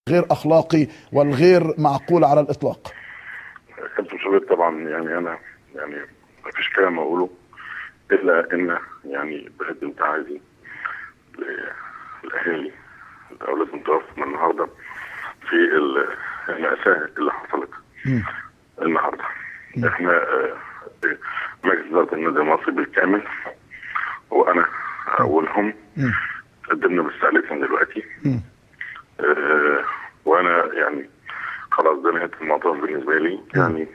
غير اخلاقي والغير معقول على الاطلاق. كابتن شوبير طبعا يعني انا يعني ما فيش كلام اقوله الا ان يعني بقدم تعازي للاهالي الاولاد المتوفى من النهارده في المأساة اللي حصلت النهارده. احنا مجلس اداره النادي المصري بالكامل وانا اولهم قدمنا باستقالتنا دلوقتي. وانا يعني خلاص ده نهايه الموضوع بالنسبه لي، يعني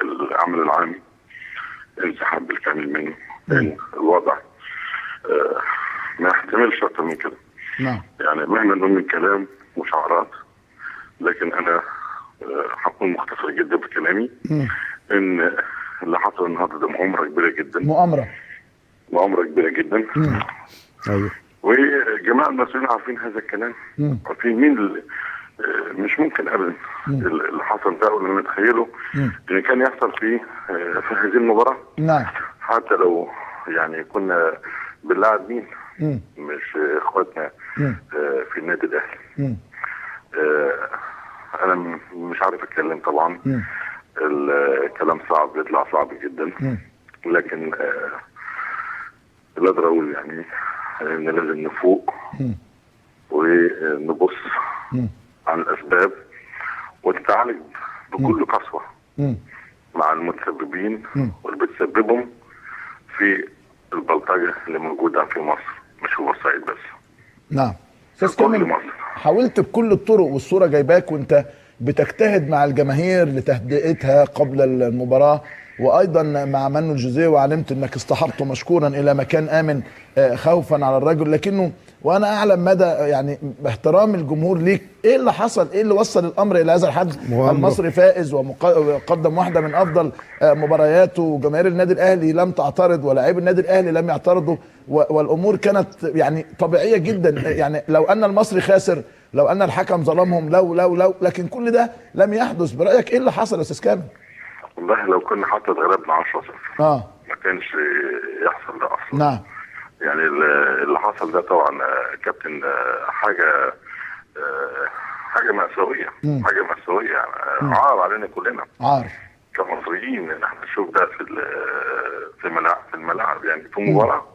العمل العام انسحب بالكامل منه لان الوضع ما يحتملش اكتر من كده. نعم. يعني مهما نقول من كلام وشعارات، لكن انا هكون مختصر جدا في كلامي ان اللي حصل النهارده ده مؤامره كبيره جدا. مؤامره كبيره جدا. ايوه. وجماعه المسؤولين عارفين هذا الكلام، عارفين مين اللي مش ممكن ابدا اللي حصل ده ولا نتخيله ان كان يحصل في هذه المباراه. نعم. حتى لو يعني كنا بنلعب مين مش اخواتنا في النادي الاهلي. انا مش عارف اتكلم طبعا. الكلام صعب، بيطلع صعب جدا. لكن اللي اقدر اقول يعني ان لازم نفوق ونبص عن الاسباب ونتعالج بكل قسوه مع المتسببين واللي بتسببهم في البلطجه اللي موجوده في مصر، مش في بورسعيد بس. نعم. استاذ كامل، حاولت بكل الطرق والصوره جايباك وانت بتجتهد مع الجماهير لتهدئتها قبل المباراه، وايضا مع منو الجوزيه، وعلمت انك اصطحبته مشكورا الى مكان امن خوفا على الرجل. لكنه وانا اعلم مدى يعني باحترام الجمهور ليك، ايه اللي حصل؟ ايه اللي وصل الامر الى هذا الحد؟ المصري فائز وقدم واحده من افضل مبارياته، وجماهير النادي الاهلي لم تعترض ولاعيب النادي الاهلي لم يعترضوا، والامور كانت يعني طبيعيه جدا. يعني لو ان المصري خاسر، لو ان الحكم ظلمهم، لو لكن كل ده لم يحدث. برايك ايه اللي حصل يا استاذ كامل؟ والله لو كنا حتى اتغلبنا 10-0 ما كانش يحصل ده اصلا. نعم. يعني اللي حصل ده طبعا كابتن حاجه مأساويه. حاجه مأساويه يعني عار علينا كلنا، عار كمصريين ان احنا نشوف ده في الملاعب يعني في مباراه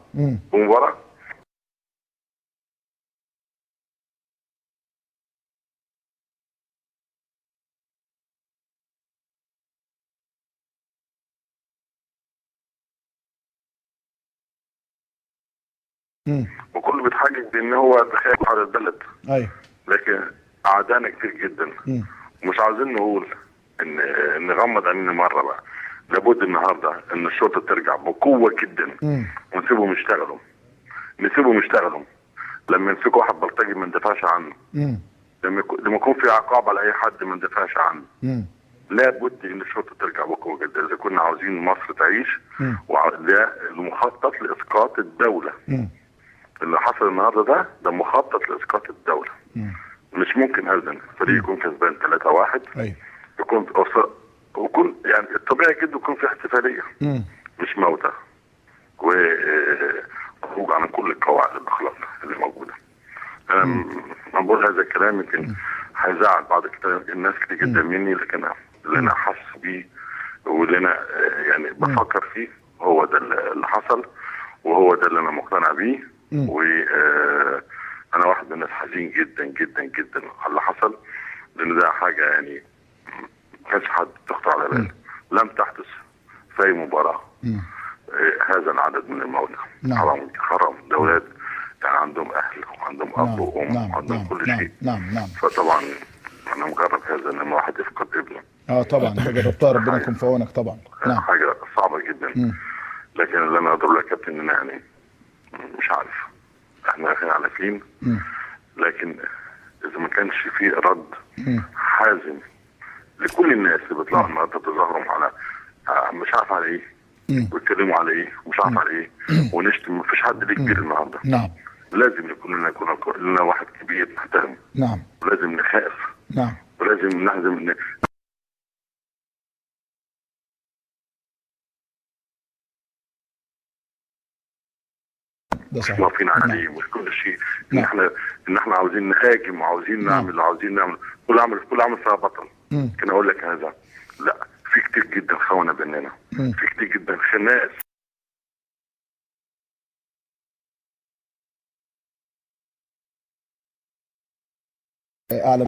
وكله بيتحجج بان هو تخيل على البلد. ايوه. لكن اعدائنا كتير جدا. ومش عايزين نقول ان نغمض عينينا مره بقى. لابد النهارده ان الشرطه ترجع بقوه جدا ونسيبهم يشتغلوا. لما يمسكوا واحد بلطجي ما ندافعش عنه. لما يكون في عقاب على اي حد ما ندافعش عنه. لابد ان الشرطه ترجع بقوه جدا اذا كنا عاوزين مصر تعيش. وده المخطط لاسقاط الدوله. اللي حصل النهارده ده مخطط لاسقاط الدوله. مش ممكن ابدا فريق يكون كسبان 3-1 يكون يعني الطبيعي جدا يكون في احتفاليه مش موته وخروج عن كل القواعد الاخلاق اللي موجوده. انا بقول هذا الكلام يمكن هيزعل بعض الناس كتير جدا مني، لكن اللي انا حاسس بيه واللي انا يعني بفكر فيه هو ده اللي حصل، وهو ده اللي انا مقتنع بيه. وانا واحد من الناس حزين جدا جدا جدا على اللي حصل، لان ده حاجه يعني ما كانش حد تخطر على باله. لم تحدث في اي مباراه هذا العدد من الموتى. حرام ده اولاد يعني عندهم اهل وعندهم اب وام وعندهم كل شيء. فطبعا انا مجرب هذا ان لما واحد يفقد ابنه. طبعا انت جربتها، ربنا يكون في عونك طبعا. حاجه صعبه جدا. لكن اللي انا اقدر له يا كابتن ان يعني مش عارف احنا عارفين، لكن اذا ما كانش في رد حازم لكل الناس اللي بيطلعوا النهارده تظاهروا على مش عارف على ايه ويتكلموا على ايه مش عارف على ايه ونشتم، مفيش حد ليه كبير النهارده. لازم يكون لنا واحد كبير نحترمه. ولازم نخاف. ولازم نهزم ده مش صحيح. موافقين نعم. عليه، مش كل شيء ان نعم. احنا عاوزين نهاجم وعاوزين نعمل وعاوزين نعمل كل عمل فيها بطل. كان اقول لك هذا لا، في كتير جدا خونه بيننا، في كتير جدا خناقه اعلى